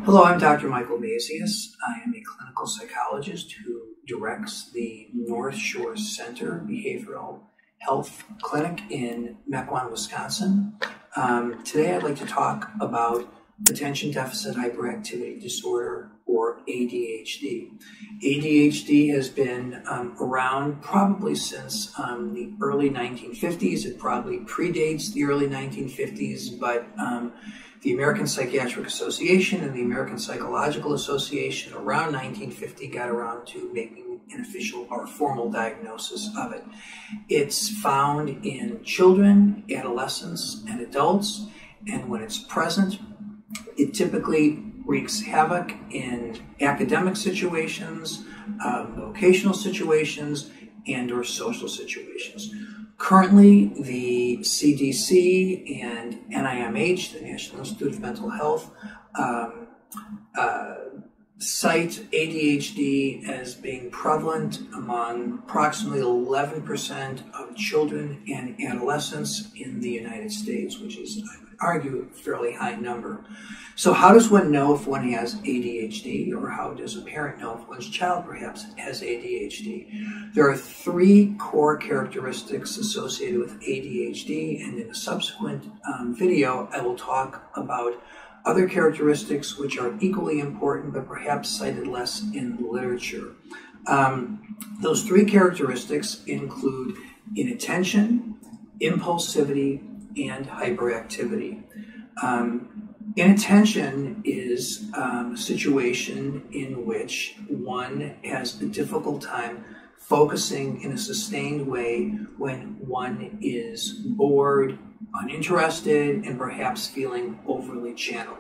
Hello, I'm Dr. Michael Mazius. I am a clinical psychologist who directs the North Shore Center Behavioral Health Clinic in Mequon, Wisconsin. Today I'd like to talk about attention deficit hyperactivity disorder, or ADHD. ADHD has been around probably since the early 1950s. It probably predates the early 1950s, but the American Psychiatric Association and the American Psychological Association around 1950 got around to making an official or formal diagnosis of it. It's found in children, adolescents, and adults, and when it's present, it typically wreaks havoc in academic situations, vocational situations, and or social situations. Currently, the CDC and NIMH, the National Institute of Mental Health, cite ADHD as being prevalent among approximately 11% of children and adolescents in the United States, which is, I would argue, a fairly high number. So how does one know if one has ADHD, or how does a parent know if one's child perhaps has ADHD? There are three core characteristics associated with ADHD, and in a subsequent video, I will talk about other characteristics which are equally important but perhaps cited less in the literature. Those three characteristics include inattention, impulsivity, and hyperactivity. Inattention is a situation in which one has a difficult time focusing in a sustained way when one is bored, uninterested, and perhaps feeling overly channeled.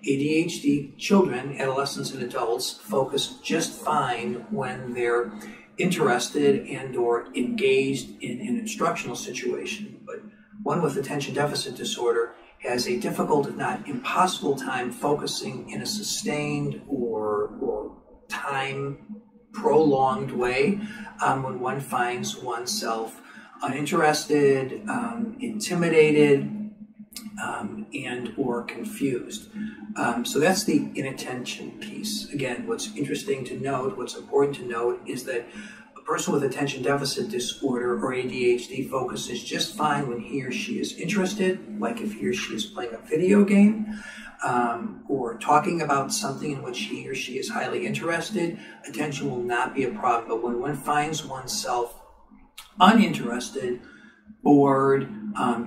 ADHD children, adolescents, and adults focus just fine when they're interested and or engaged in an instructional situation. But one with attention deficit disorder has a difficult, if not impossible, time focusing in a sustained or time prolonged way when one finds oneself uninterested, intimidated, and or confused. So that's the inattention piece. Again, what's interesting to note, what's important to note, is that a person with attention deficit disorder or ADHD focuses just fine when he or she is interested, like if he or she is playing a video game, or talking about something in which he or she is highly interested. Attention will not be a problem, but when one finds oneself uninterested, bored,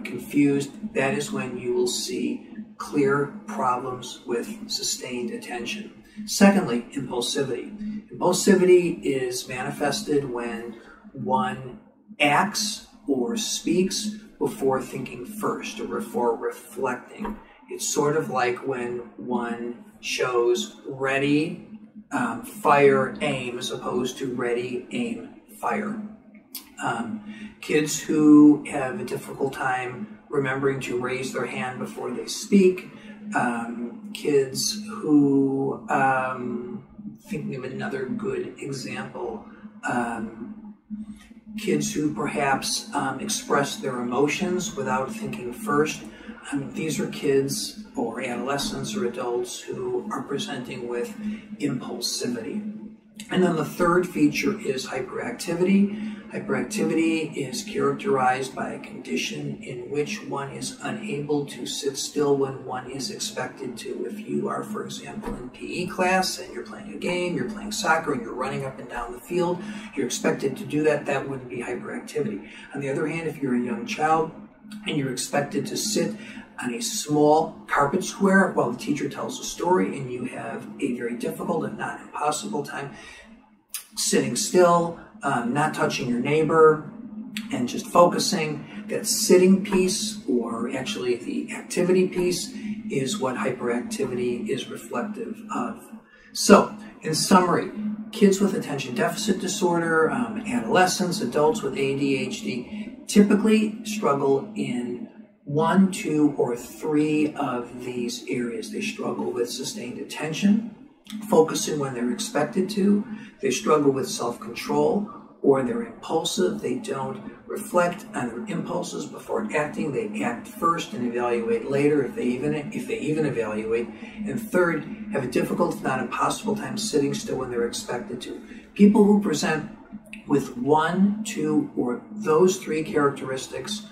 confused, that is when you will see clear problems with sustained attention. Secondly, impulsivity. Impulsivity is manifested when one acts or speaks before thinking first or before reflecting. It's sort of like when one shows ready, fire, aim, as opposed to ready, aim, fire. Kids who have a difficult time remembering to raise their hand before they speak, kids who, thinking of another good example, kids who perhaps express their emotions without thinking first. These are kids or adolescents or adults who are presenting with impulsivity. And then the third feature is hyperactivity. Hyperactivity is characterized by a condition in which one is unable to sit still when one is expected to. If you are, for example, in PE class and you're playing a game, you're playing soccer, and you're running up and down the field, you're expected to do that, that wouldn't be hyperactivity. On the other hand, if you're a young child and you're expected to sit on a small carpet square while the teacher tells a story, and you have a very difficult, if not impossible, time sitting still, not touching your neighbor, and just focusing, that sitting piece, or actually the activity piece, is what hyperactivity is reflective of. So, in summary, kids with attention deficit disorder, adolescents, adults with ADHD typically struggle in 1, 2, or 3 of these areas. They struggle with sustained attention, focusing when they're expected to. They struggle with self-control, or they're impulsive. They don't reflect on their impulses before acting. They act first and evaluate later, if they even evaluate. And third, have a difficult, if not impossible, time sitting still when they're expected to. People who present with one, two, or those three characteristics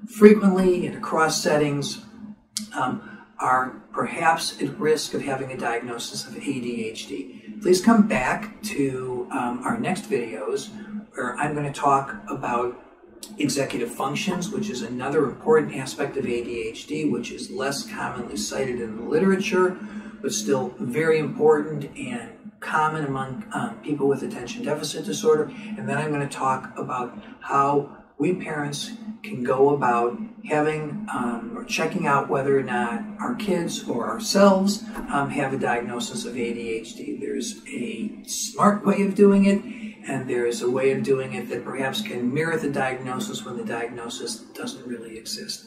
frequently and across settings are perhaps at risk of having a diagnosis of ADHD. Please come back to our next videos where I'm going to talk about executive functions, which is another important aspect of ADHD, which is less commonly cited in the literature, but still very important and common among people with attention deficit disorder. And then I'm going to talk about how we parents can go about having or checking out whether or not our kids or ourselves have a diagnosis of ADHD. There's a smart way of doing it, and there's a way of doing it that perhaps can mirror the diagnosis when the diagnosis doesn't really exist.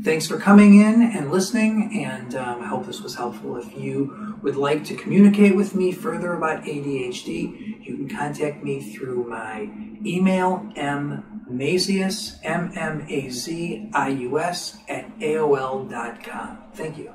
Thanks for coming in and listening, and I hope this was helpful. If you would like to communicate with me further about ADHD, you can contact me through my email, Mazius, MMAZIUS, @AOL.com. Thank you.